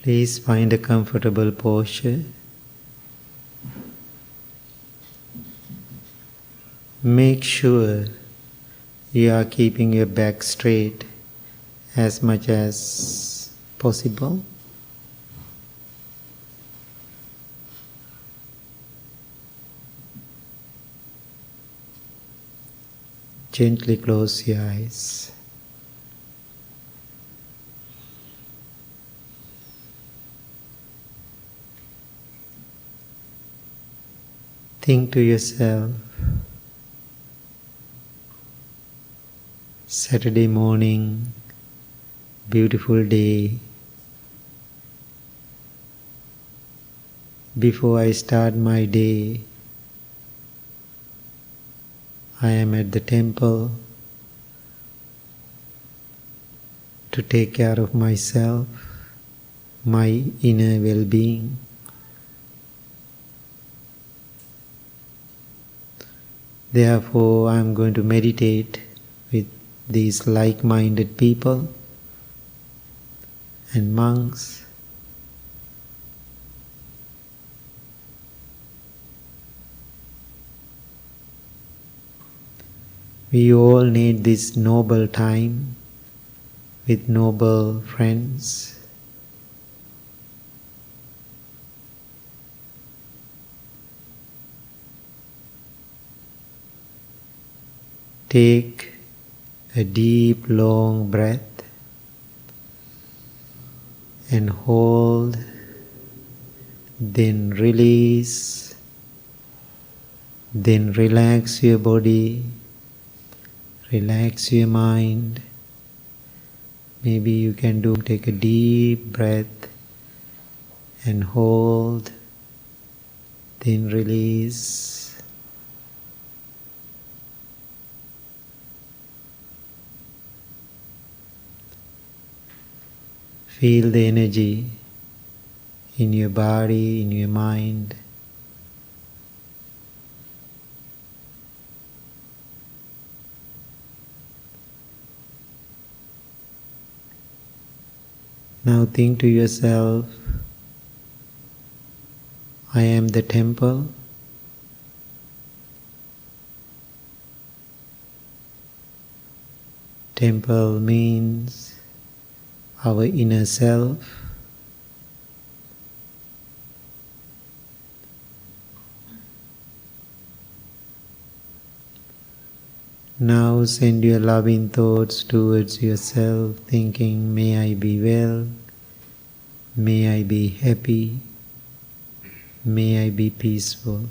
Please find a comfortable posture. Make sure you are keeping your back straight as much as possible. Gently close your eyes. Think to yourself, Saturday morning, beautiful day. Before I start my day, I am at the temple to take care of myself, my inner well-being. Therefore, I am going to meditate with these like-minded people and monks. We all need this noble time with noble friends. Take a deep, long breath and hold, then release, then relax your body, relax your mind. Maybe you can take a deep breath and hold, then release. Feel the energy in your body, in your mind. Now think to yourself, I am the temple. Temple means our inner self. Now send your loving thoughts towards yourself, thinking, may I be well, may I be happy, may I be peaceful.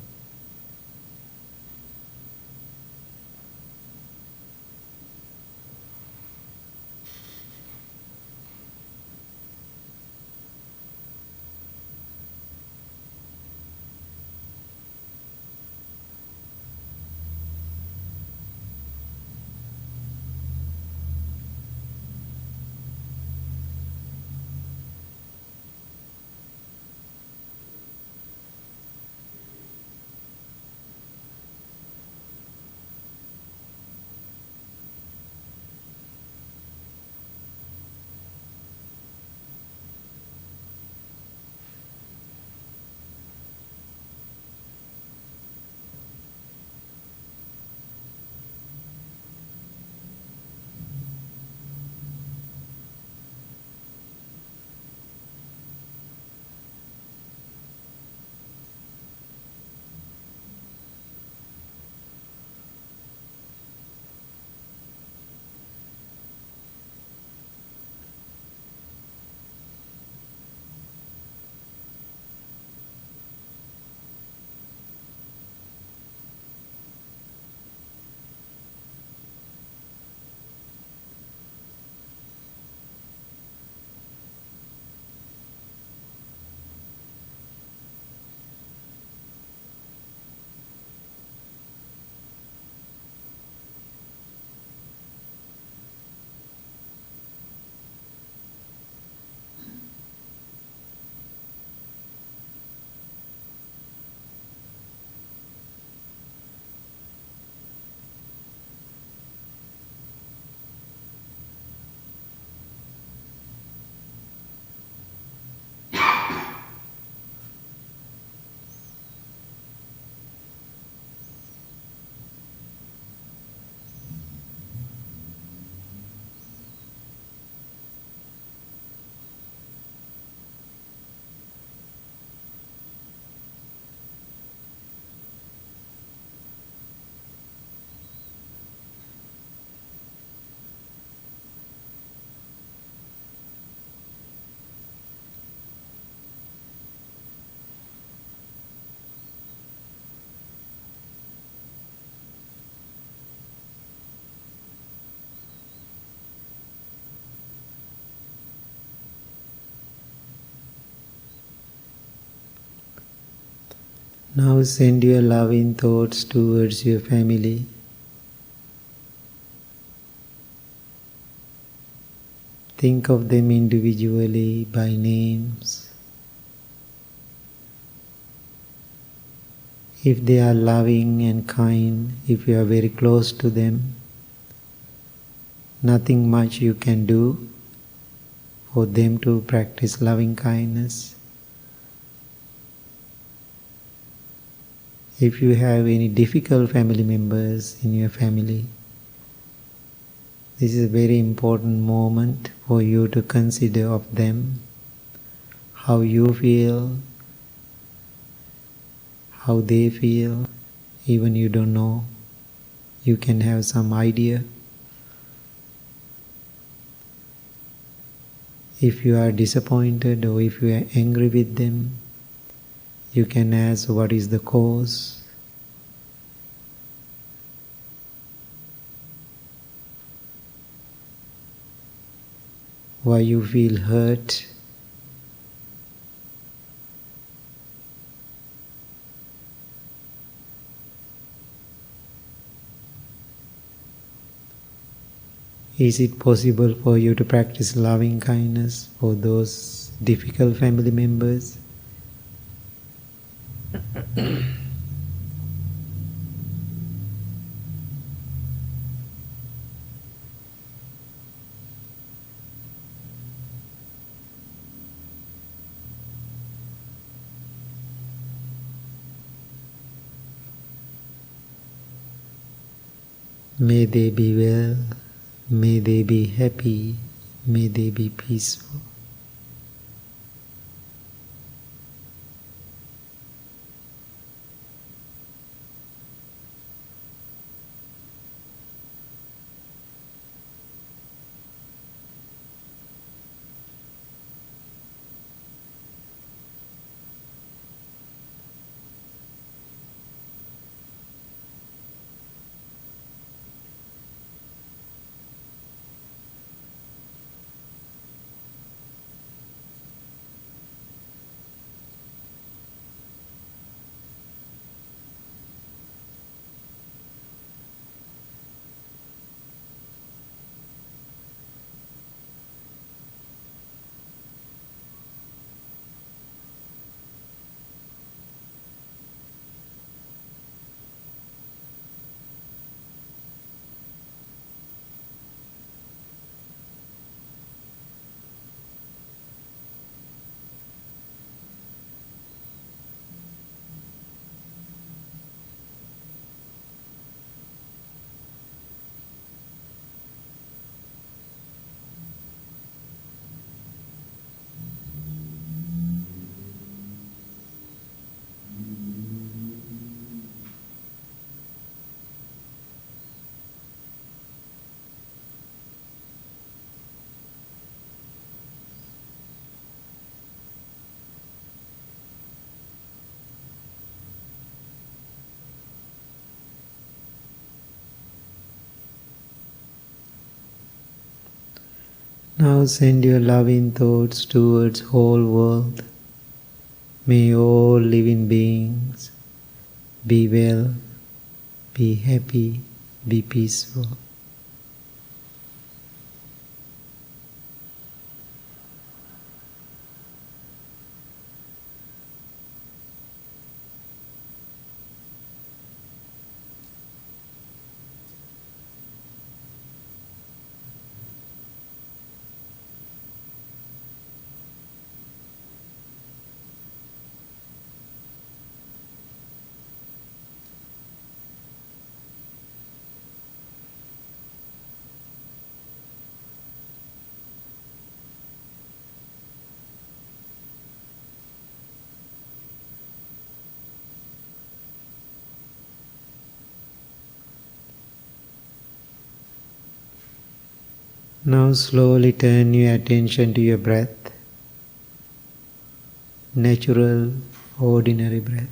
Now send your loving thoughts towards your family. Think of them individually by names. If they are loving and kind, if you are very close to them, nothing much you can do for them to practice loving kindness. If you have any difficult family members in your family, this is a very important moment for you to consider of them, how you feel, how they feel. Even you don't know, you can have some idea. If you are disappointed or if you are angry with them, you can ask what is the cause. Why you feel hurt. Is it possible for you to practice loving kindness for those difficult family members? May they be well, may they be happy, may they be peaceful. Now send your loving thoughts towards whole world. May all living beings be well, be happy, be peaceful. Now slowly turn your attention to your breath, natural, ordinary breath.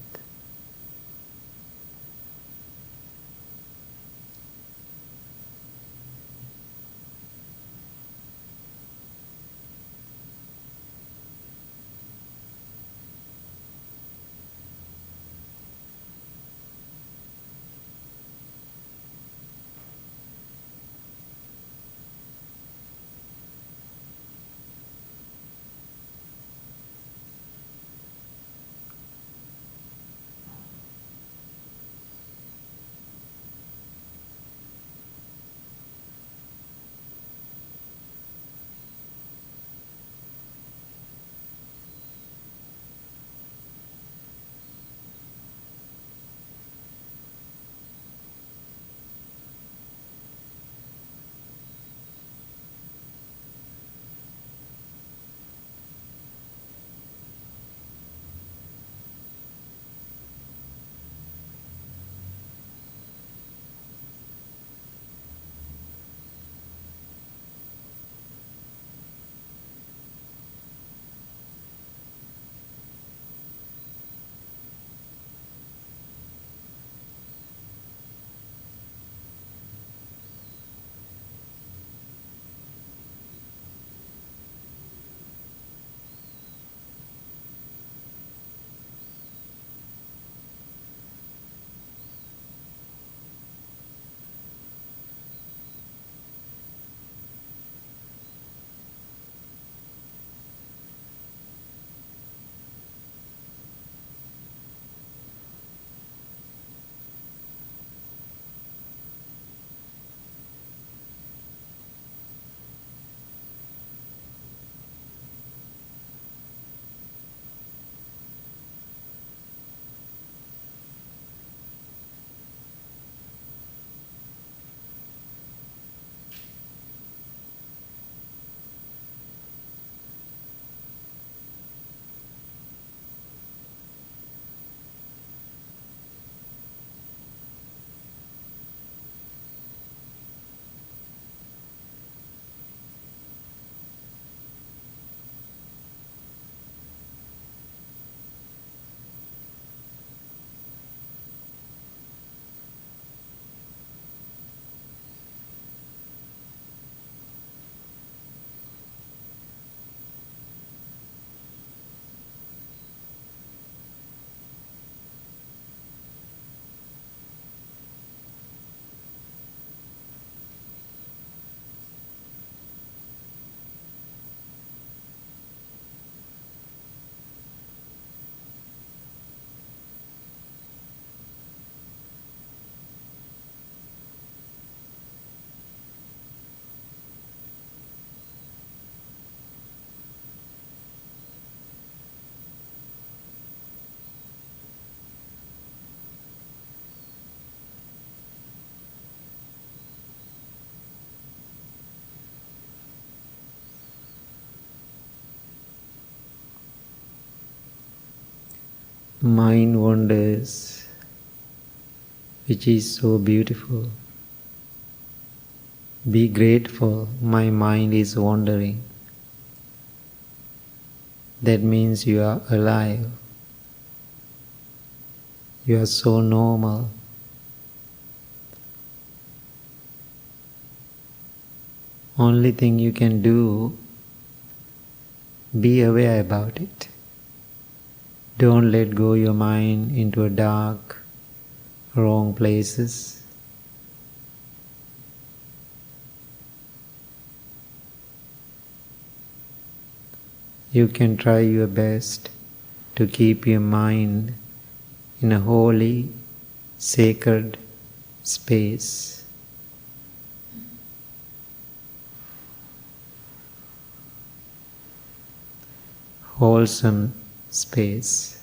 mind wanders, which is so beautiful. Be grateful, my mind is wandering. That means you are alive. You are so normal. Only thing you can do, be aware about it. Don't let go your mind into a dark, wrong places. You can try your best to keep your mind in a holy, sacred space. Wholesome space.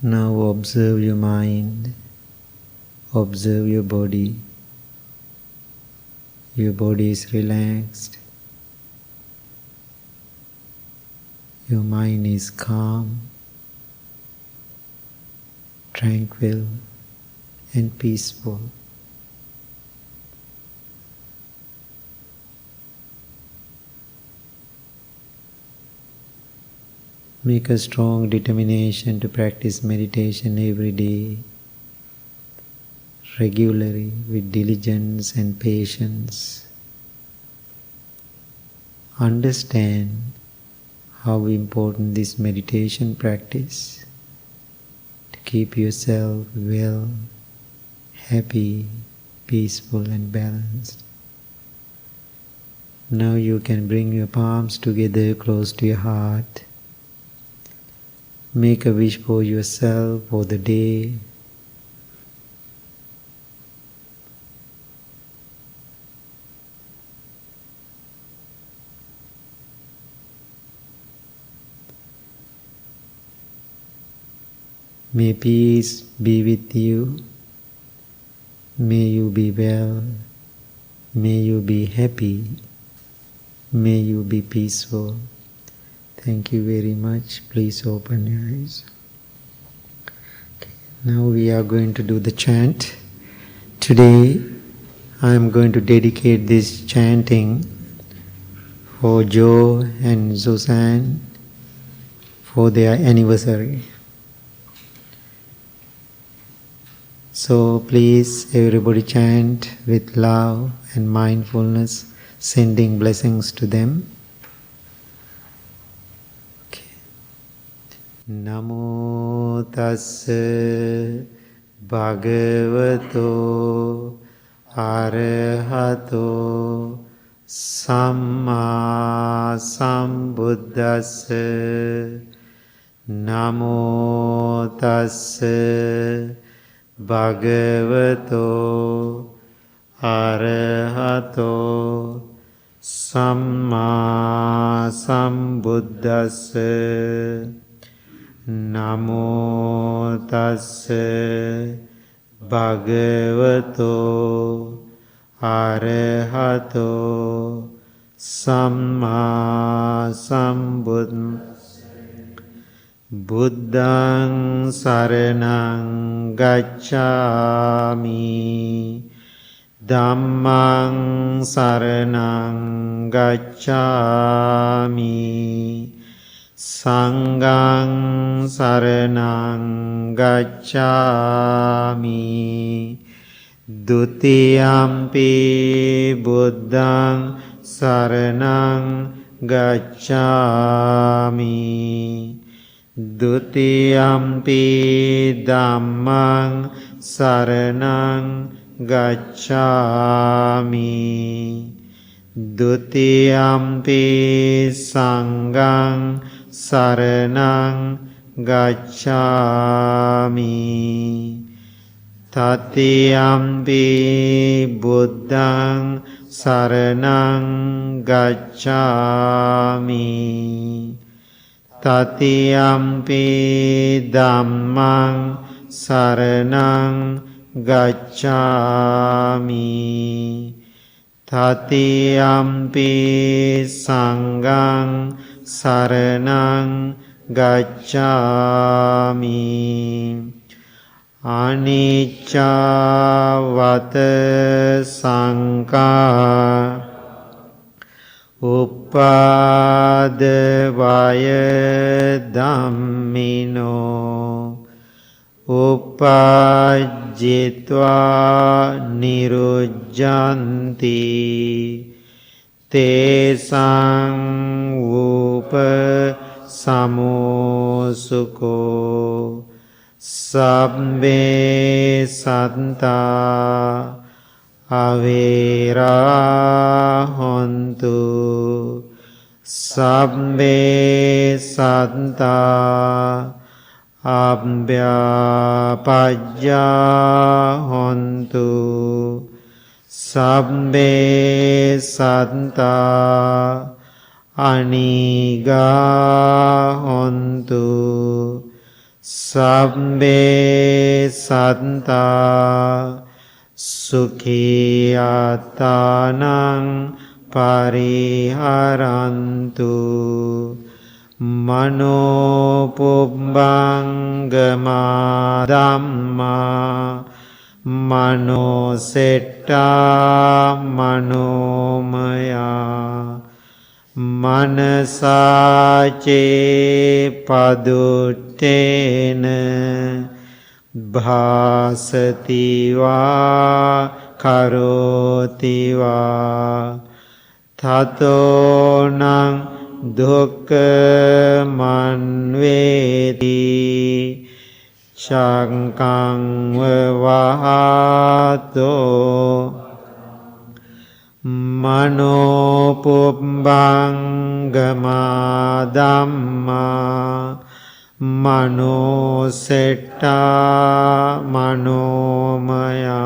Now observe your mind, observe your body. Your body is relaxed. Your mind is calm, tranquil, and peaceful. Make a strong determination to practice meditation every day, regularly, with diligence and patience. Understand how important this meditation practice to keep yourself well, happy, peaceful and balanced. Now you can bring your palms together close to your heart. Make a wish for yourself for the day. May peace be with you. May you be well. May you be happy. May you be peaceful. Thank you very much. Please open your eyes. Okay. Now we are going to do the chant. Today I am going to dedicate this chanting for Joe and Suzanne for their anniversary. So please everybody chant with love and mindfulness, sending blessings to them. Okay. Namo tassa bhagavato arahato samma sambuddhassa. Namo tassa bhagavato arahato samma sambuddhassa. Namo tassa bhagavato arahato samma sambuddhassa. Buddhaṃ saraṇaṃ gacchāmi, Dhammaṃ saraṇaṃ gacchāmi, Saṅඝaṃ saraṇaṃ gacchāmi, Dutiyampi Buddhaṃ saraṇaṃ gacchāmi, Dutiyampi Dhammaṃ saraṇaṃ gacchāmi, Dutiyampi Saṅඝaṃ saraṇaṃ gacchāmi, Tatiyampi Buddhaṃ saraṇaṃ gacchāmi, Tatiyampi Dhammaṃ saraṇaṃ gacchāmi, Tatiyampi Saṅඝaṃ saraṇaṃ gacchāmi. Anicca vata saṅkhā uppadavaya dhammino, uppajjitva nirujjanti, tesaṃ upasamosukho, sabbe sattā avera hontu, sabbe sattā abhyapajja hontu, sabbe sattā anigā hontu, sabbe sattā sukhiyatānaṃ pariharantu, mano pubbangama dhamma, mano setta manomaya, manasace paduttena, bhasati va karoti va, tatonang dukkha manveti, cankang vahato, mano pubbangama dhamma, mano setta manomaya,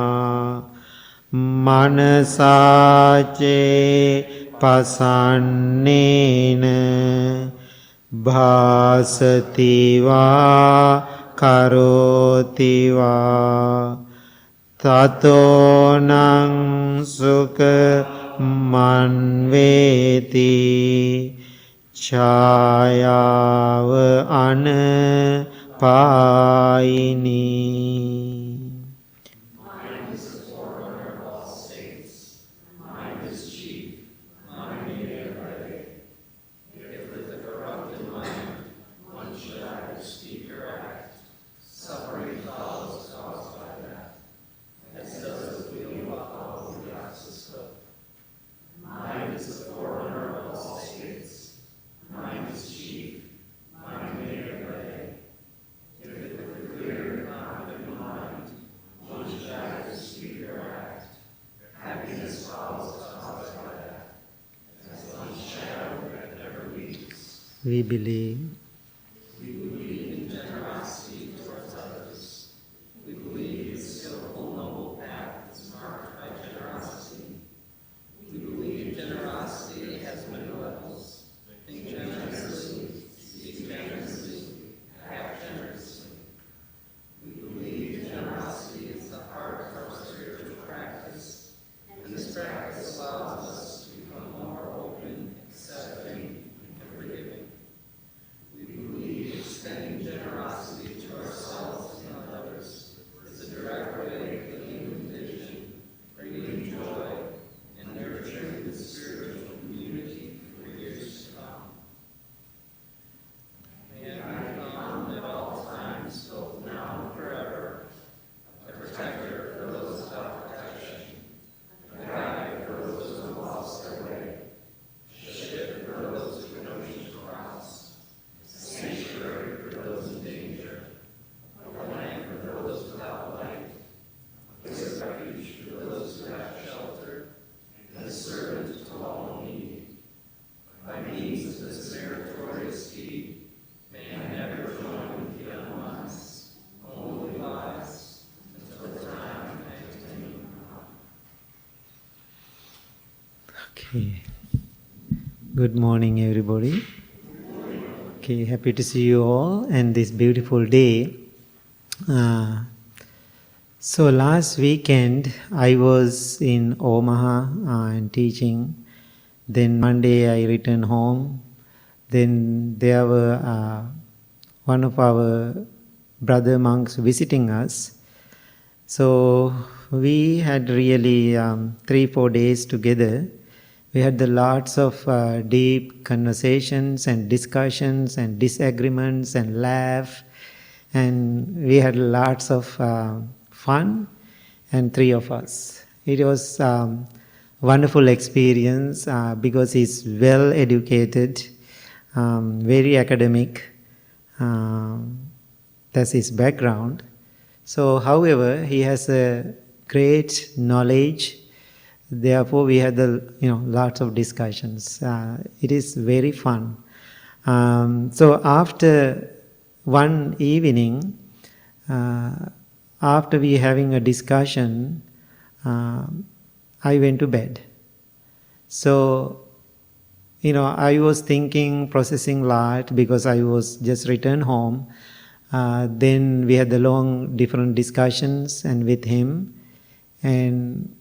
manasace pasannena, bhasati va karoti va tato nang sukha manveti chayava anapayini. We believe. We believe in generosity towards others. We believe the skillful noble path is marked by generosity. We believe generosity has many levels. Think generously, speak generously, act generously. We believe generosity is the heart of our spiritual practice, and this practice allows us to become more open, accepting, and forgiving. Extending generosity to ourselves and others is a direct way of healing vision, bringing joy, and nurturing the spiritual community for years to come. May I become at all times, both now and forever, a protector for those without protection, a guide for those who have lost their way, a ship for those who know to cross, sanctuary for those in danger, a lamp for those without light, a place of refuge for those who have shelter, and a servant to all in need. By means of this meritorious deed, may I never join with the unwise, only wise, until the time I attain. Okay. Good morning, everybody. Okay, happy to see you all and this beautiful day. So last weekend I was in Omaha and teaching. Then Monday I returned home. Then there were one of our brother monks visiting us. So we had really 3-4 days together. We had the lots of deep conversations and discussions and disagreements and laugh, and we had lots of fun, and 3 of us. It was wonderful experience because he's well educated, very academic. That's his background. So, however, he has a great knowledge. Therefore, we had lots of discussions. It is very fun. So after one evening, after we having a discussion, I went to bed. So, I was thinking, processing a lot because I was just returned home. Then we had the long different discussions and with him, and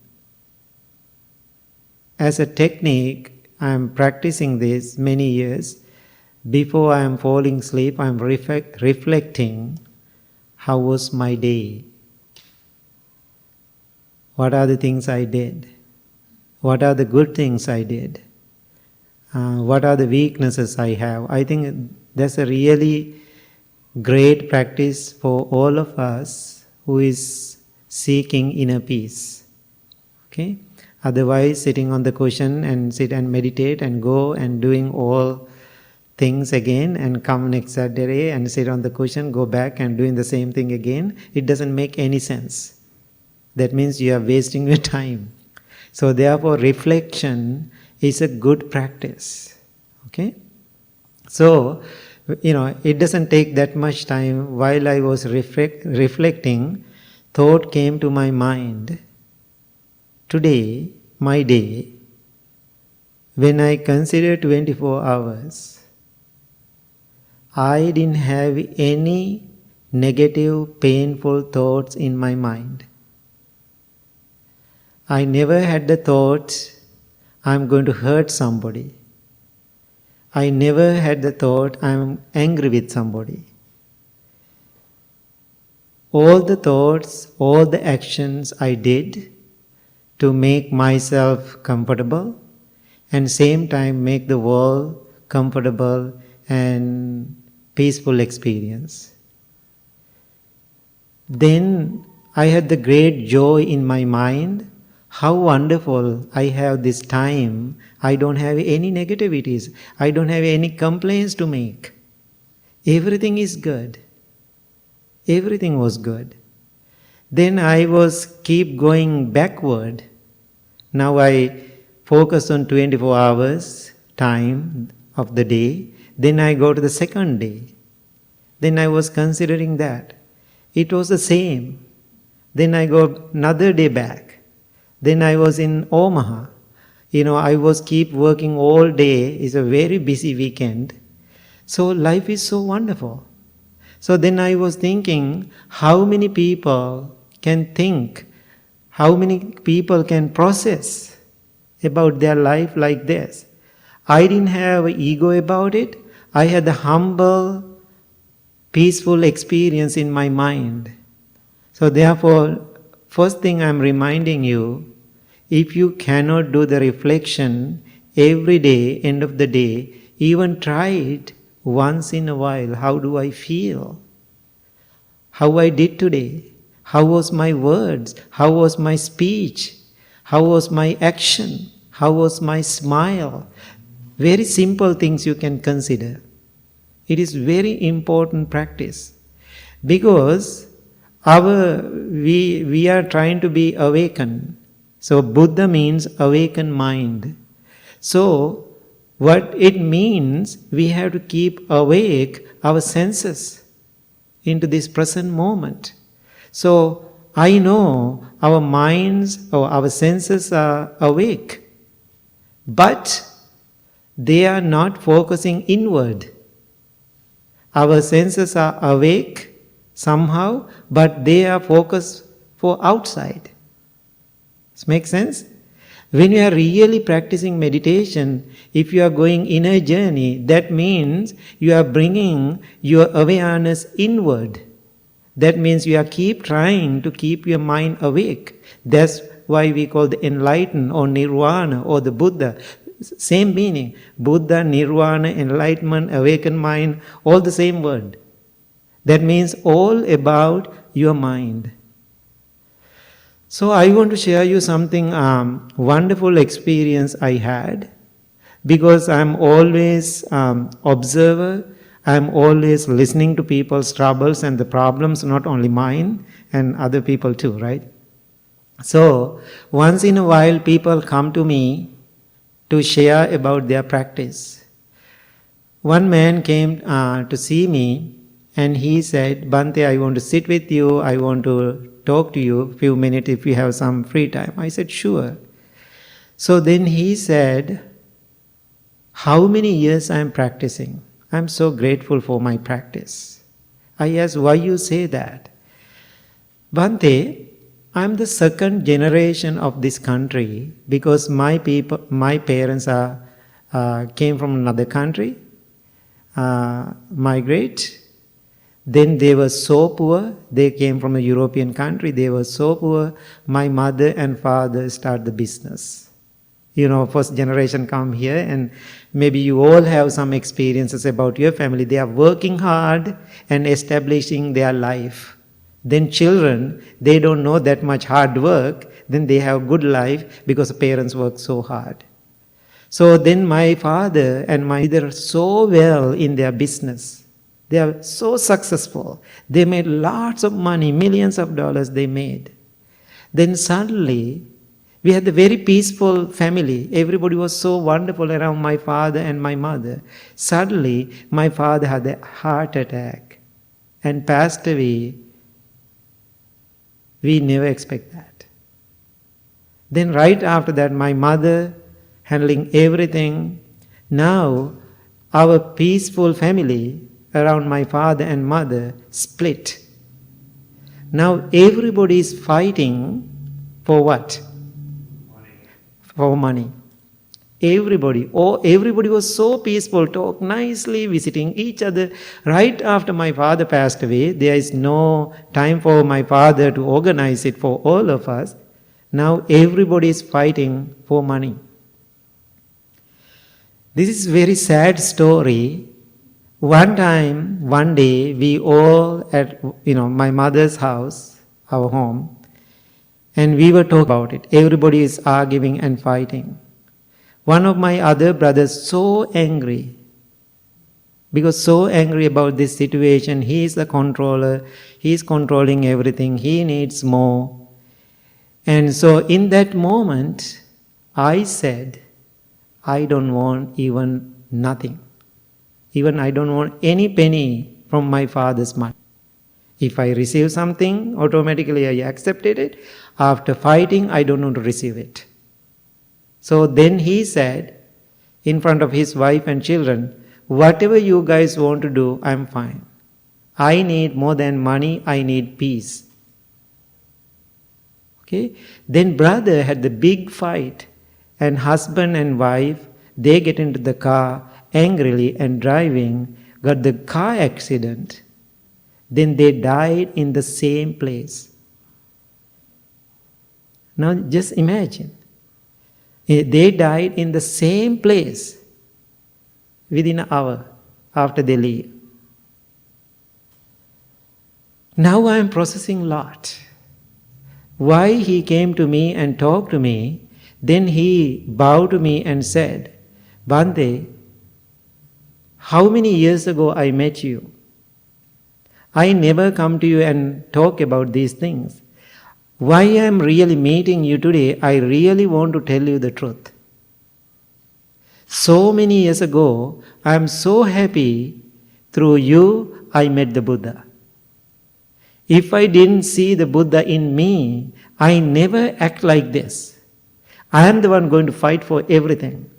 as a technique, I am practicing this many years. Before I am falling asleep, I am reflecting how was my day. What are the things I did? What are the good things I did? What are the weaknesses I have? I think that's a really great practice for all of us who is seeking inner peace. Okay? Otherwise, sitting on the cushion and sit and meditate and go and doing all things again and come next Saturday and sit on the cushion, go back and doing the same thing again, it doesn't make any sense. That means you are wasting your time. So therefore, reflection is a good practice. Okay? So, it doesn't take that much time. While I was reflecting, thought came to my mind. Today, my day, when I consider 24 hours, I didn't have any negative, painful thoughts in my mind. I never had the thought, I'm going to hurt somebody. I never had the thought, I'm angry with somebody. All the thoughts, all the actions I did to make myself comfortable and same time make the world comfortable and peaceful experience. Then I had the great joy in my mind. How wonderful I have this time. I don't have any negativities. I don't have any complaints to make. Everything is good. Everything was good. Then I was keep going backward. Now I focus on 24 hours time of the day. Then I go to the second day. Then I was considering that. It was the same. Then I go another day back. Then I was in Omaha. I was keep working all day. It's a very busy weekend. So life is so wonderful. So then I was thinking, how many people can think, how many people can process about their life like this? I didn't have ego about it. I had the humble, peaceful experience in my mind. So therefore, first thing I'm reminding you, if you cannot do the reflection every day, end of the day, even try it once in a while. How do I feel? How I did today? How was my words? How was my speech? How was my action? How was my smile? Very simple things you can consider. It is very important practice because we are trying to be awakened. So Buddha means awakened mind. So what it means, we have to keep awake our senses into this present moment. So I know our minds or our senses are awake, but they are not focusing inward. Our senses are awake somehow, but they are focused for outside. Does it make sense? When you are really practicing meditation, if you are going inner journey, that means you are bringing your awareness inward. That means you are keep trying to keep your mind awake. That's why we call the enlightened or nirvana or the Buddha. Same meaning. Buddha, nirvana, enlightenment, awakened mind, all the same word. That means all about your mind. So I want to share you something wonderful experience I had, because I'm always observer. I'm always listening to people's troubles and the problems, not only mine and other people too, right? So once in a while people come to me to share about their practice. One man came to see me and he said, Bhante, I want to sit with you. I want to talk to you a few minutes if you have some free time. I said, sure. So then he said, how many years I am practicing? I'm so grateful for my practice. I asked, why you say that? Bhante, I'm the second generation of this country because my parents came from another country, migrate. Then they were so poor, they came from a European country, they were so poor, my mother and father start the business. First generation come here and maybe you all have some experiences about your family. They are working hard and establishing their life. Then children, they don't know that much hard work, then they have good life because parents work so hard. So then my father and my mother are so well in their business. They are so successful. They made lots of money, millions of dollars they made. Then suddenly, we had a very peaceful family. Everybody was so wonderful around my father and my mother. Suddenly, my father had a heart attack and passed away. We never expect that. Then right after that, my mother handling everything. Now, our peaceful family around my father and mother split. Now everybody is fighting for what? For money. Everybody was so peaceful, talk nicely, visiting each other. Right after my father passed away, there is no time for my father to organize it for all of us. Now everybody is fighting for money. This is a very sad story. One day, we all at my mother's house, our home, and we were talking about it. Everybody is arguing and fighting. One of my other brothers so angry about this situation. He is the controller. He is controlling everything. He needs more. And so in that moment, I said, I don't want even nothing. Even I don't want any penny from my father's money. If I receive something, automatically I accepted it. After fighting, I don't want to receive it. So then he said, in front of his wife and children, whatever you guys want to do, I'm fine. I need more than money, I need peace. Okay? Then brother had the big fight, and husband and wife, they get into the car angrily and driving, got the car accident. Then they died in the same place. Now just imagine. They died in the same place within an hour after they leave. Now I am processing a lot. Why he came to me and talked to me, then he bowed to me and said, Bhante, how many years ago I met you? I never come to you and talk about these things. Why I am really meeting you today, I really want to tell you the truth. So many years ago, I am so happy through you I met the Buddha. If I didn't see the Buddha in me, I never act like this. I am the one going to fight for everything.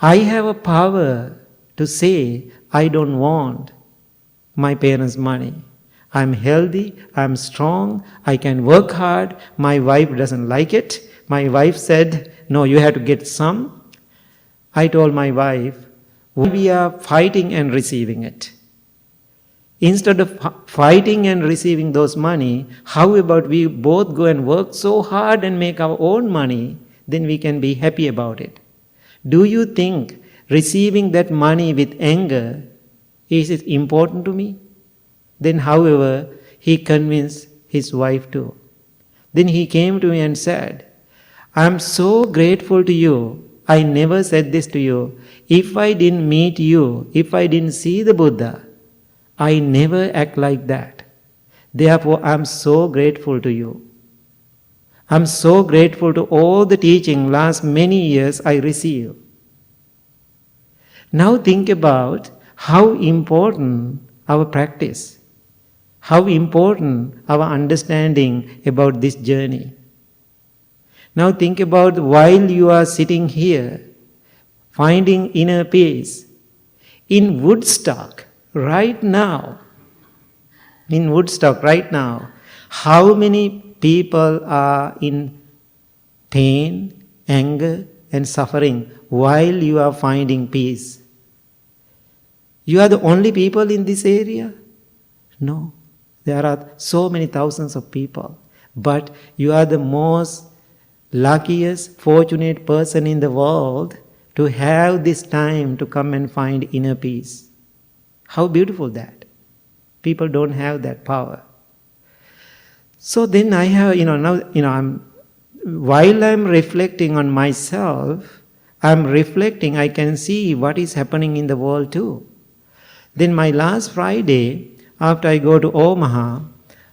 I have a power to say, I don't want my parents' money. I'm healthy, I'm strong, I can work hard. My wife doesn't like it. My wife said, no, you have to get some. I told my wife, we are fighting and receiving it. Instead of fighting and receiving those money, how about we both go and work so hard and make our own money, then we can be happy about it. Do you think receiving that money with anger, is it important to me? Then, however, he convinced his wife too. Then he came to me and said, I am so grateful to you. I never said this to you. If I didn't meet you, if I didn't see the Buddha, I never act like that. Therefore, I am so grateful to you. I am so grateful to all the teaching last many years I received. Now think about how important our practice, how important our understanding about this journey. Now think about while you are sitting here, finding inner peace, in Woodstock, right now, how many people are in pain, anger, and suffering while you are finding peace? You are the only people in this area? No. There are so many thousands of people. But you are the most luckiest, fortunate person in the world to have this time to come and find inner peace. How beautiful that. People don't have that power. So then I have, while I'm reflecting on myself, I can see what is happening in the world too. Then my last Friday, after I go to Omaha,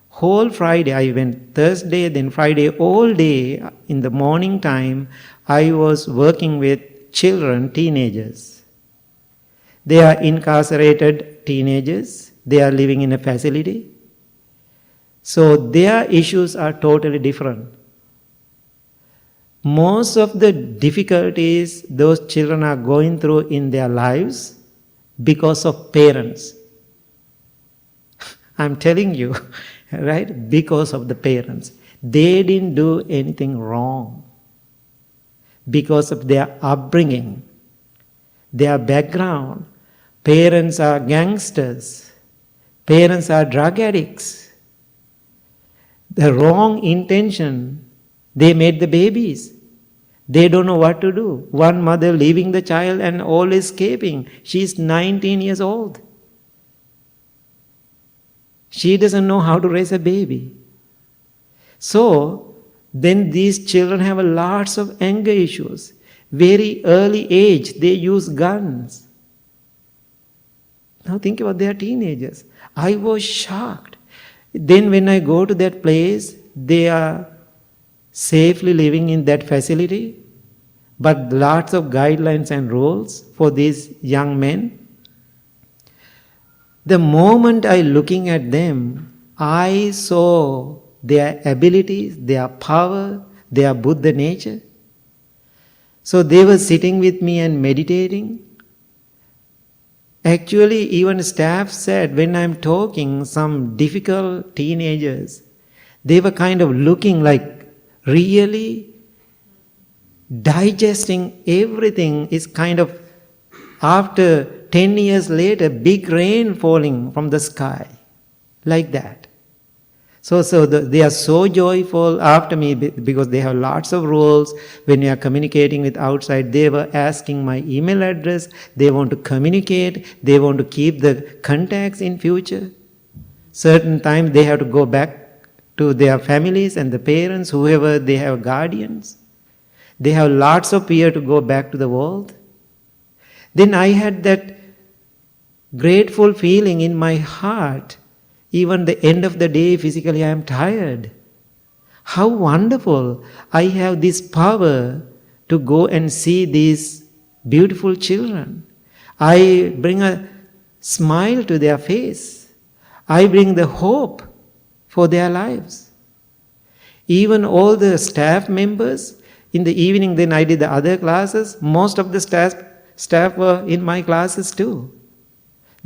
whole Friday, I went Thursday, then Friday, all day in the morning time, I was working with children, teenagers. They are incarcerated teenagers. They are living in a facility. So their issues are totally different. Most of the difficulties those children are going through in their lives because of parents. I'm telling you, right? Because of the parents. They didn't do anything wrong. Because of their upbringing, their background. Parents are gangsters. Parents are drug addicts. The wrong intention, they made the babies. They don't know what to do. One mother leaving the child and all escaping. She's 19 years old. She doesn't know how to raise a baby. So, then these children have lots of anger issues. Very early age, they use guns. Now think about their teenagers. I was shocked. Then when I go to that place, they are safely living in that facility, but lots of guidelines and rules for these young men. The moment I looking at them, I saw their abilities, their power, their Buddha nature. So they were sitting with me and meditating. Actually, even staff said when I'm talking, some difficult teenagers, they were kind of looking like really digesting everything. Is kind of, after 10 years later, big rain falling from the sky, like that. So they are so joyful after me because they have lots of rules. When we are communicating with outside, they were asking my email address. They want to communicate. They want to keep the contacts in future. Certain time they have to go back to their families and the parents, whoever they have guardians. They have lots of fear to go back to the world. Then I had that grateful feeling in my heart. Even the end of the day, physically I am tired. How wonderful! I have this power to go and see these beautiful children. I bring a smile to their face. I bring the hope for their lives. Even all the staff members, in the evening then I did the other classes, most of the staff were in my classes too.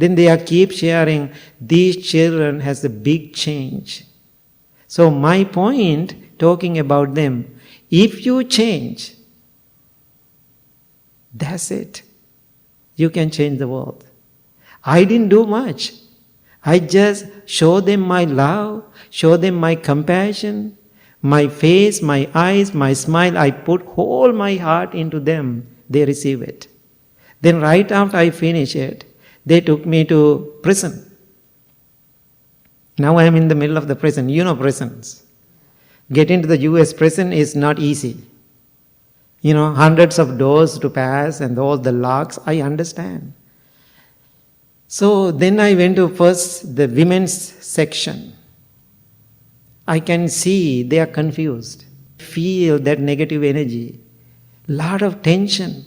Then they are keep sharing, these children has a big change. So my point, talking about them, if you change, that's it. You can change the world. I didn't do much. I just show them my love, show them my compassion, my face, my eyes, my smile. I put whole my heart into them. They receive it. Then right after I finish it, they took me to prison. Now I am in the middle of the prison. You know prisons. Getting to the US prison is not easy. You know, hundreds of doors to pass and all the locks, I understand. So then I went to first the women's section. I can see they are confused. Feel that negative energy. Lot of tension.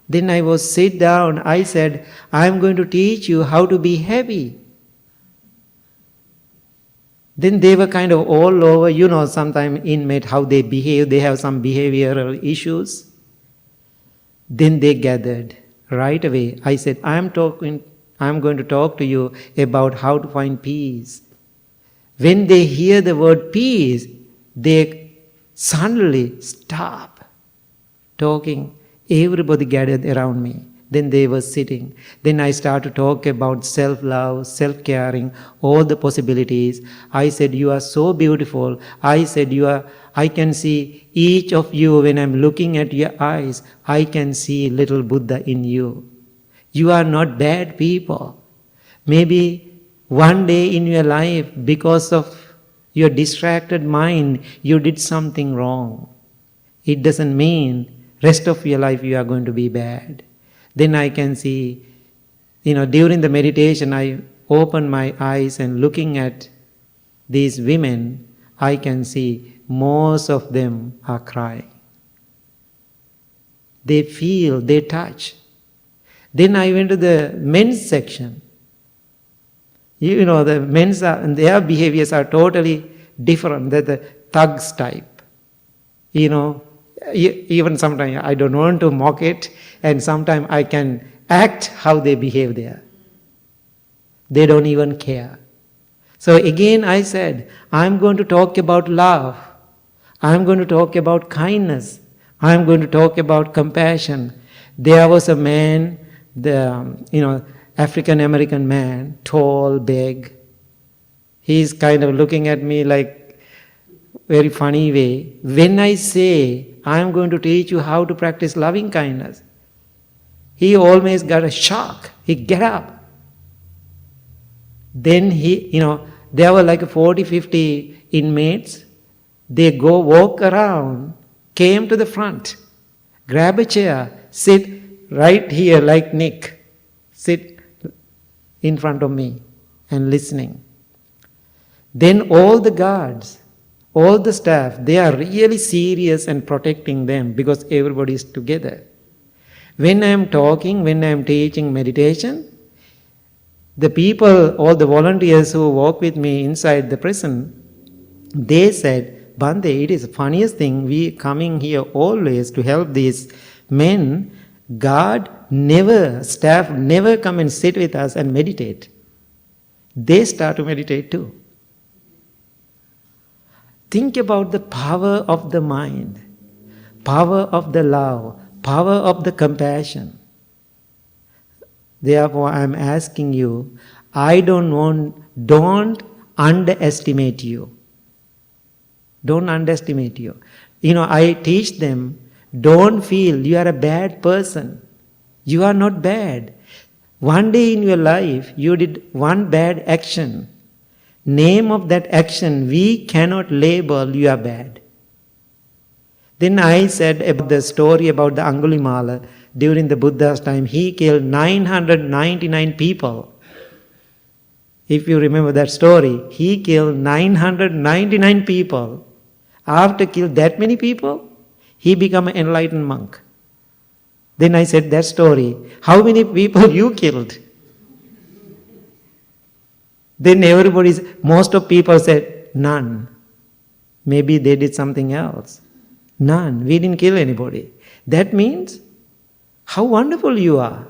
Then I was sit down, I said, I am going to teach you how to be happy. Then they were kind of all over, you know, sometimes inmate, how they behave, they have some behavioral issues. Then they gathered right away. I said, I am going to talk to you about how to find peace. When they hear the word peace, they suddenly stop talking. Everybody gathered around me. Then they were sitting. Then I started to talk about self-love, self-caring, all the possibilities. I said, you are so beautiful. I said, I can see each of you when I'm looking at your eyes. I can see little Buddha in you. You are not bad people. Maybe one day in your life, because of your distracted mind, you did something wrong. It doesn't mean rest of your life you are going to be bad. Then I can see, during the meditation I open my eyes and looking at these women, I can see most of them are crying. They feel, they touch. Then I went to the men's section. The men's their behaviors are totally different. They're the thugs type. Even sometimes I don't want to mock it, and sometimes I can act how they behave there. They don't even care. So again I said, I'm going to talk about love. I'm going to talk about kindness. I'm going to talk about compassion. There was a man, African American man, tall, big. He's kind of looking at me like very funny way. When I say, I'm going to teach you how to practice loving kindness, he always got a shock. He get up. Then there were like 40, 50 inmates. They walk around, came to the front, grab a chair, sit right here like Nick, sit in front of me and listening. Then all the guards, all the staff, they are really serious and protecting them because everybody is together. When I am talking, when I am teaching meditation, the people, all the volunteers who work with me inside the prison, they said, Bhante, it is the funniest thing, we coming here always to help these men. Staff never come and sit with us and meditate. They start to meditate too. Think about the power of the mind, power of the love, power of the compassion. Therefore, I am asking you, don't underestimate you. Don't underestimate you. I teach them, don't feel you are a bad person. You are not bad. One day in your life, you did one bad action. Name of that action, we cannot label you are bad. Then I said about the story about the Angulimala. During the Buddha's time, he killed 999 people. If you remember that story, he killed 999 people. After killing that many people, he became an enlightened monk. Then I said that story. How many people you killed? Then most of people said, none. Maybe they did something else. None. We didn't kill anybody. That means, how wonderful you are.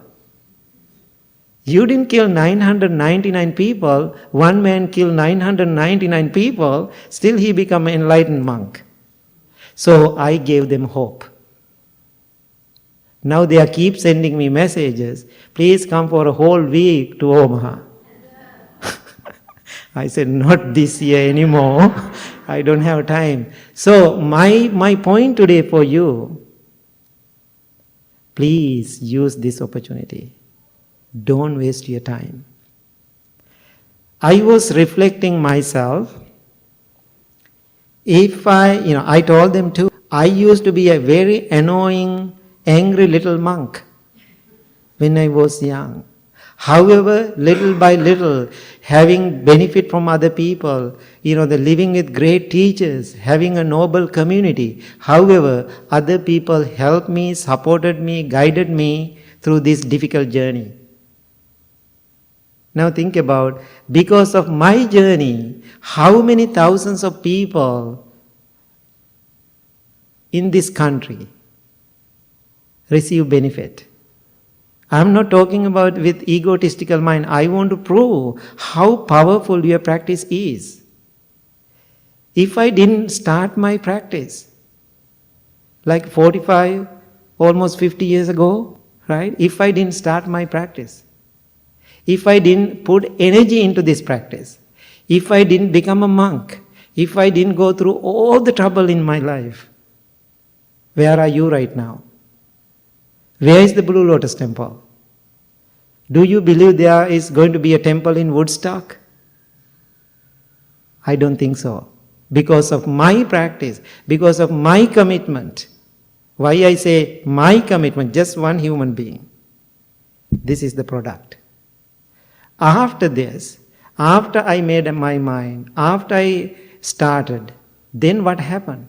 You didn't kill 999 people. One man killed 999 people. Still he became an enlightened monk. So I gave them hope. Now they keep sending me messages. Please come for a whole week to Omaha. I said, not this year anymore. I don't have time. So my point today for you, please use this opportunity. Don't waste your time. I was reflecting myself. I told them too, I used to be a very annoying, angry little monk when I was young. However, little by little, having benefit from other people, the living with great teachers, having a noble community. However, other people helped me, supported me, guided me through this difficult journey. Now think about, because of my journey, how many thousands of people in this country receive benefit. I'm not talking about with egotistical mind. I want to prove how powerful your practice is. If I didn't start my practice, like 45, almost 50 years ago, right? If I didn't start my practice, if I didn't put energy into this practice, if I didn't become a monk, if I didn't go through all the trouble in my life, where are you right now? Where is the Blue Lotus temple? Do you believe there is going to be a temple in Woodstock? I don't think so. Because of my practice, because of my commitment. Why I say my commitment, just one human being. This is the product. After this, after I made my mind, after I started, then what happened?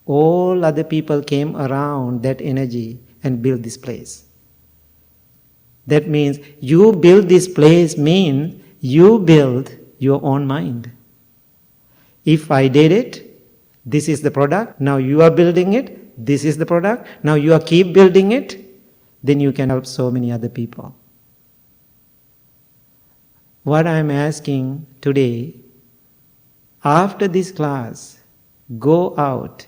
All other people came around that energy and built this place. That means you build this place means you build your own mind. If I did it, this is the product. Now you are building it. This is the product. Now you are keep building it. Then you can help so many other people. What I am asking today, after this class, go out,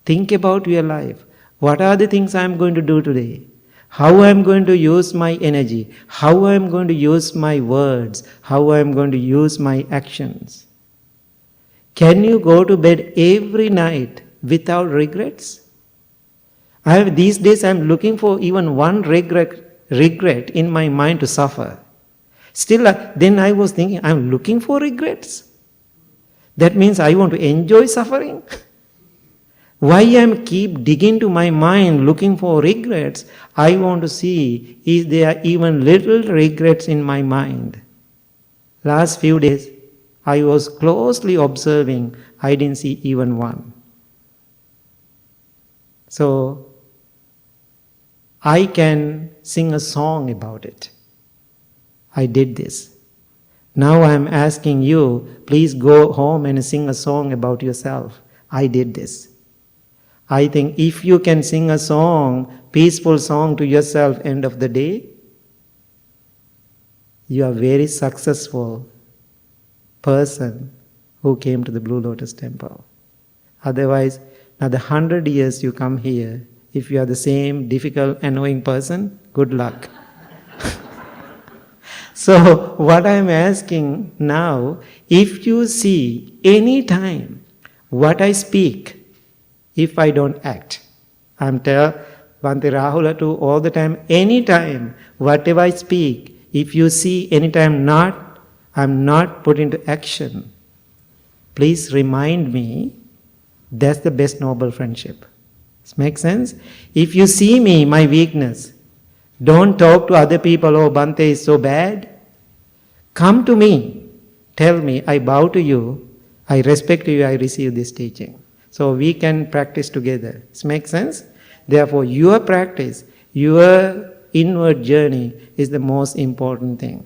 think about your life. What are the things I am going to do today? How I am going to use my energy? How I am going to use my words? How I am going to use my actions? Can you go to bed every night without regrets? These days I am looking for even one regret in my mind to suffer. Still, then I was thinking, I am looking for regrets. That means I want to enjoy suffering. Why I am keep digging to my mind looking for regrets? I want to see, is there even little regrets in my mind? Last few days, I was closely observing, I didn't see even one. So, I can sing a song about it. I did this. Now I am asking you, please go home and sing a song about yourself. I did this. I think if you can sing a song, peaceful song to yourself end of the day, you are very successful person who came to the Blue Lotus temple. Otherwise, another 100 years you come here, if you are the same difficult, annoying person, good luck. So, what I am asking now, if you see any time what I speak, if I don't act, I am tell Bhante Rahula to all the time, any time, whatever I speak, if you see any time I am not put into action, please remind me, that's the best noble friendship. Does it make sense? If you see me, my weakness, don't talk to other people, oh, Bhante is so bad. Come to me, tell me, I bow to you, I respect you, I receive this teaching. So we can practice together. Does it make sense? Therefore, your practice, your inward journey is the most important thing.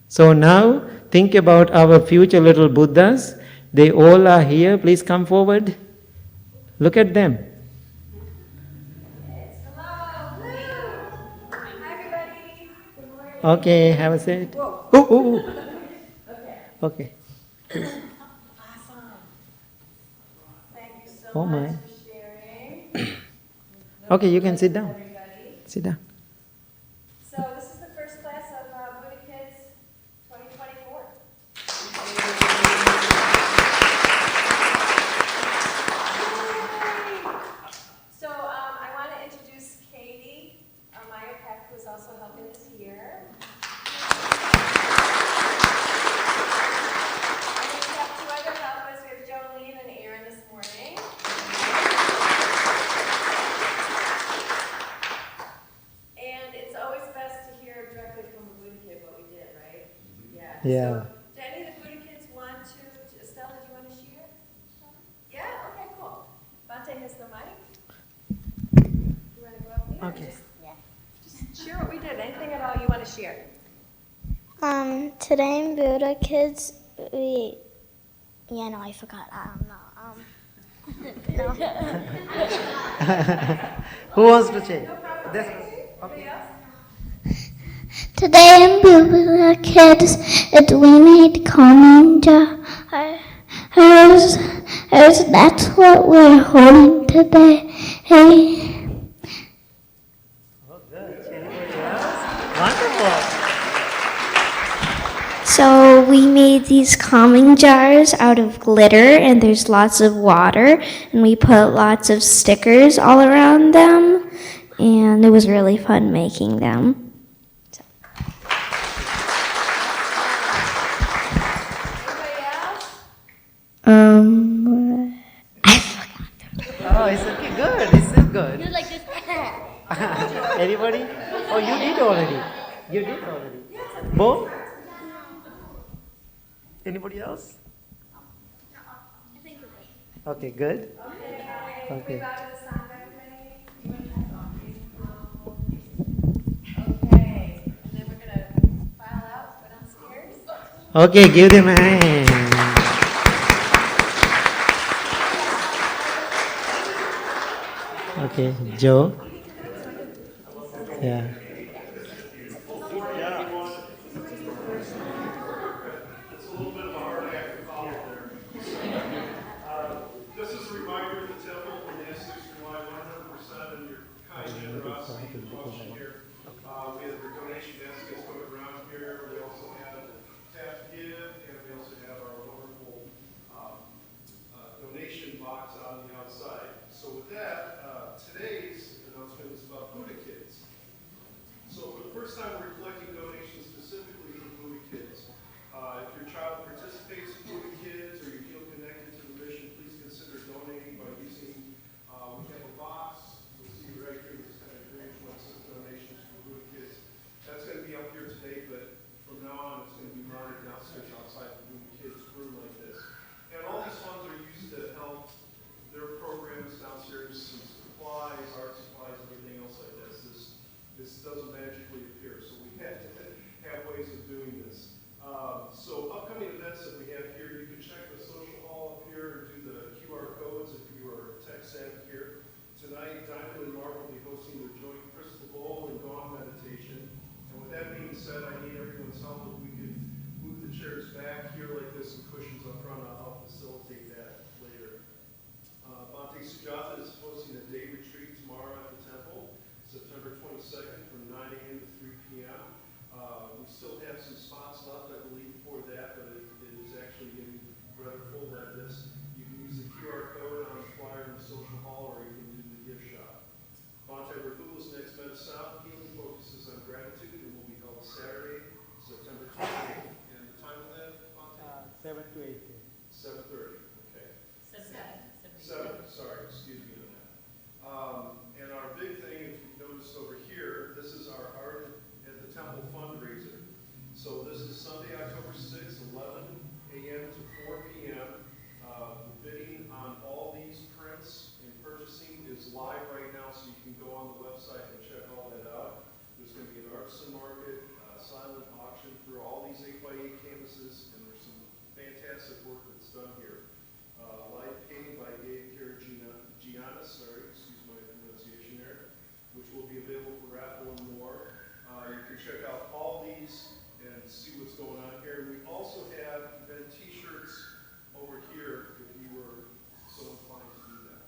So now, think about our future little Buddhas. They all are here. Please come forward. Look at them. Okay, have a seat. Okay. Awesome. Thank you so Oh much my. for sharing. Okay, you can sit down. Everybody. Sit down. So this is the first class of Buddha Kids 2024. So I want to introduce Katie Meyer Peck, who is also helping us here. And we have two other helpers. We have Jolene and Aaron this morning. And it's always best to hear directly from a Buddha kid what we did, right? Yeah. Yeah. So, do any of the Buddha kids want to, Estelle, do you want to share? Yeah? Okay, cool. Bhante has the mic. You want to go up there? Okay. Just share what we did. Anything at all you want to share? Today in Buddha Kids, I forgot. I don't know. Who wants to change? This. Anybody else? Today in Buddha Kids, we made calming jars. That's what we're holding today. Hey. Oh, good. Anybody else? Wonderful. So we made these calming jars out of glitter, and there's lots of water, and we put lots of stickers all around them, and it was really fun making them. Anybody else? I forgot. Oh, it's okay. Good. It's still good. You like this? Anybody? Oh, you did already. You did already. Both? Anybody else? Okay, good. Okay. We bow to the Sangha committee. Okay. And then we're going to file out, go downstairs. Okay, give them a hand. Okay, Joe. Yeah. function here. We have the donation baskets going around here. We also have tap to give, and we also have our wonderful donation box on the outside. So with that, today's announcement is about Buddha Kids. So for the first time, we're collecting donations specifically for Buddha Kids. If your child participates in Buddha Kids or you feel connected to the mission, please consider donating by using, we have a box, you'll see right here, this kind of green one says donations for Buddha Kids. That's going to be up here today, but from now on, it's going to be mounted downstairs outside the Buddha Kids room like this. And all these funds are used to help their programs downstairs, some supplies, art supplies, everything else like this. This doesn't magically appear, so we have to have ways of doing this. So upcoming events that we have here, you can check the social hall up here and do the QR codes if you are tech savvy here. Tonight, Diamond and Mark will be hosting their joint crystal bowl and dawn meditation. And with that being said, I need everyone's help if we can move the chairs back here like this and cushions up front. I'll help facilitate that later. Bhante Sujatha is hosting a day retreat tomorrow at the temple, September 22nd from 9 a.m. to 3 p.m. We still have some spots left, I believe, for that, but it is actually getting rather full at this. You can use the QR code on the flyer in the social hall, or you can do the gift shop. Bhante Rahula's next Medicine healing focuses on gratitude and will be held Saturday, September 28th. And the time of that, Bhante? 7 to 8. 7:30, okay. 7, sorry, excuse me on that. And our big thing, if you've noticed over here, this is our Art at the Temple fundraiser. So this is Sunday, October 6th, 11 a.m. to 4 p.m. The bidding on all these prints and purchasing is live right now, so you can go on the website and check all that out. There's going to be an artisan market, silent auction for all these 8x8 canvases, and there's some fantastic work that's done here. Live painting by Dave Giannis, excuse my pronunciation there, which will be available for raffle and more. You can check out all these and see what's going on here. We also have event t-shirts over here if you were so inclined to do that.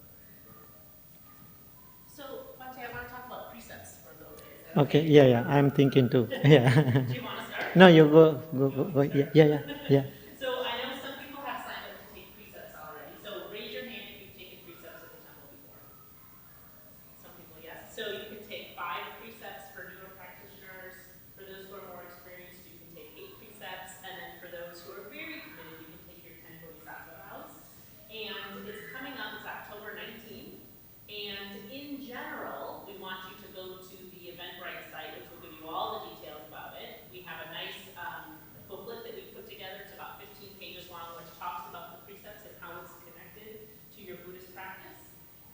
So, Bhante, I want to talk about precepts for a little bit. Okay, yeah, I'm thinking too. Yeah. Do you want to start? No, you go. Yeah. So I know some people have signed up to take precepts already. So raise your hand if you've taken precepts at the temple before. Some people, yes. So you can take 5 precepts for newer practitioners. For those who are more experienced, you can take 8 precepts. And then for those who are very committed, you can take your 10 bodhisattva vows. And it's coming up, it's October 19th. And in general, we want you to go to the Eventbrite site, which will give you all the details about it. We have a nice booklet that we put together. It's about 15 pages long, which talks about the precepts and how it's connected to your Buddhist practice.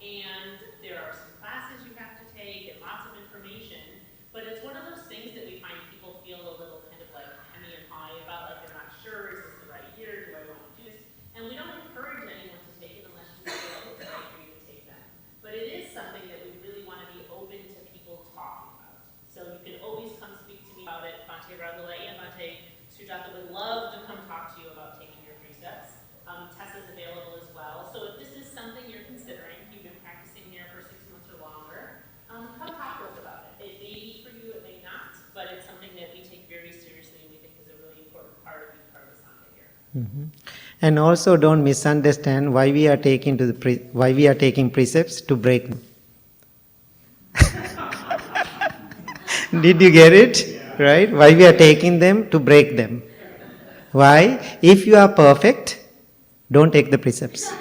And there are some classes you have to take and lots of information. But it's one of those things that we find people feel a little kind of like hemmy and high about, like they're not sure, is this the right year, do I want to do this? And we don't encourage anyone to take it unless you feel it's right for you to take them. But it is something that we really want to be open to people talking about. So you can always come speak to me about it. Bhante Rahula and Bhante Sujatha would love to come talk to you about taking your precepts. Tessa's available as well. So if this is something you're considering, you've been practicing here for 6 months or longer, come talk to us about it. It may be for you, it may not, but it's something that we take very seriously and we think is a really important part of being part of the Sangha here. Mm-hmm. And also, don't misunderstand why we are taking precepts to break them. Did you get it? Right? Why we are taking them? To break them. Why? If you are perfect, don't take the precepts.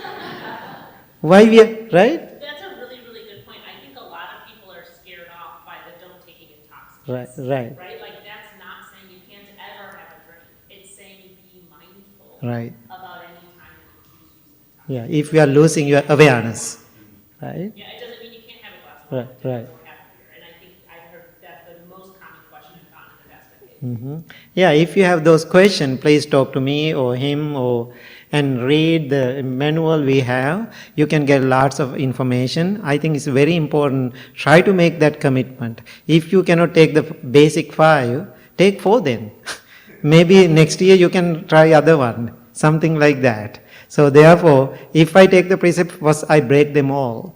Why we are, right? That's a really, really good point. I think a lot of people are scared off by the don't taking intoxicants. Right. Like that's not saying you can't ever have a drink. It's saying be mindful Right. about any time that you choose using intoxicants. Yeah, if you are losing your awareness. Right? Yeah, it doesn't mean you can't have a glass of wine. Right. That's what happened here. And I think I've heard that's the most common question I've gotten in the past decade. Mm-hmm. Yeah, if you have those questions, please talk to me or him and read the manual we have. You can get lots of information. I think it's very important. Try to make that commitment. If you cannot take the basic 5, take 4 then. Maybe next year you can try other one. Something like that. So therefore, if I take the precept first, I break them all.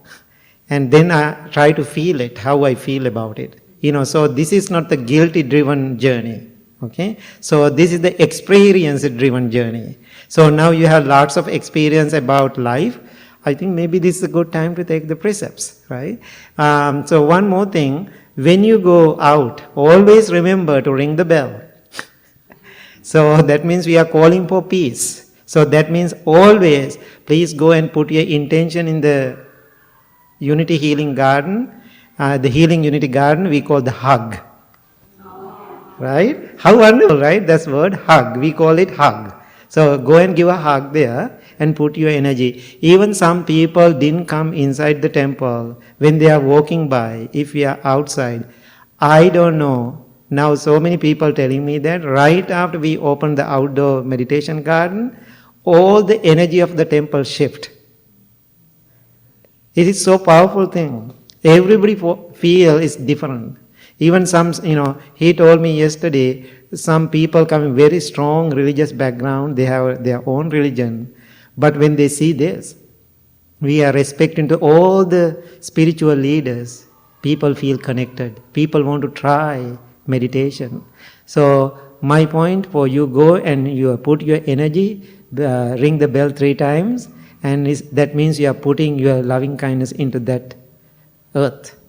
and then I try to feel it, how I feel about it. So this is not the guilty-driven journey. Okay? So this is the experience-driven journey. So now you have lots of experience about life. I think maybe this is a good time to take the precepts, right? So one more thing, when you go out, always remember to ring the bell. So that means we are calling for peace. So that means always, please go and put your intention in the Unity Healing Garden, the Healing Unity Garden, we call the hug. Right? How wonderful, right? That's word, hug. We call it hug. So go and give a hug there and put your energy. Even some people didn't come inside the temple. When they are walking by, if we are outside, I don't know. Now so many people telling me that right after we open the outdoor meditation garden, all the energy of the temple shift. It is so powerful thing. Everybody feel is different. Even some, he told me yesterday, some people come in very strong religious background, they have their own religion. But when they see this, we are respecting to all the spiritual leaders. People feel connected. People want to try meditation. So my point for you, go and you put your energy, ring the bell 3 times, and that means you are putting your loving kindness into that earth.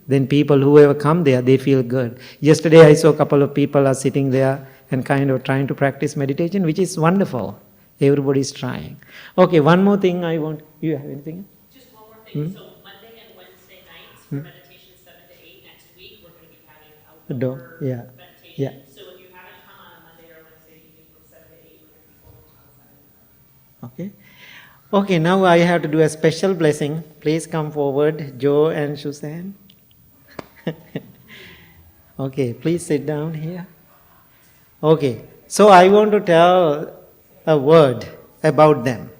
Then people, whoever come there, they feel good. Yesterday I saw a couple of people are sitting there and kind of trying to practice meditation, which is wonderful. Everybody is trying. Okay, one more thing I want. You have anything? Just one more thing. So Monday and Wednesday nights for meditation 7 to 8. Next week we're going to be having outdoor meditation. Yeah. So if you haven't come on a Monday or Wednesday evening from 7 to 8, we're going to be holding outside. Okay. Okay, now I have to do a special blessing. Please come forward, Joe and Suzanne. Okay, please sit down here. Okay, so I want to tell a word about them.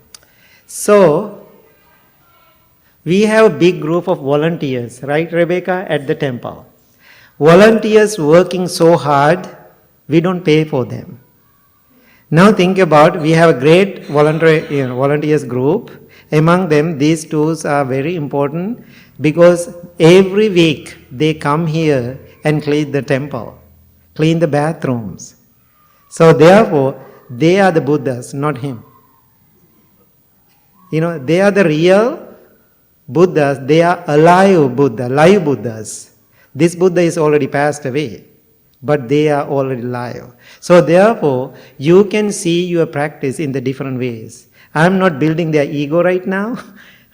So, we have a big group of volunteers, right, Rebecca, at the temple. Volunteers working so hard, we don't pay for them. Now think about, we have a great volunteers group. Among them, these two are very important because every week they come here and clean the temple, clean the bathrooms. So therefore, they are the Buddhas, not him. They are the real Buddhas. They are alive Buddha, live Buddhas. This Buddha is already passed away, but they are already alive. So therefore, you can see your practice in the different ways. I am not building their ego right now,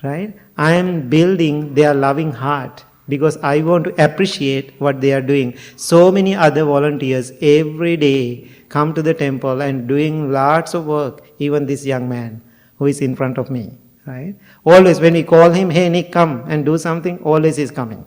right? I am building their loving heart because I want to appreciate what they are doing. So many other volunteers every day come to the temple and doing lots of work. Even this young man who is in front of me, right? Always when we call him, hey Nick, come and do something, always he's coming.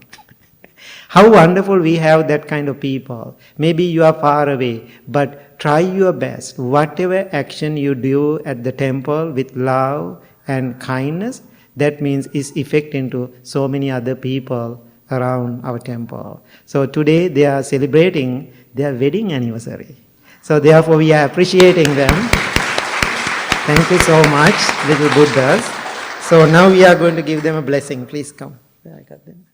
How wonderful we have that kind of people. Maybe you are far away, but try your best. Whatever action you do at the temple with love and kindness, that means is effect into so many other people around our temple. So today they are celebrating their wedding anniversary. So therefore we are appreciating them. Thank you so much, little Buddhas. So now we are going to give them a blessing. Please come. I got them.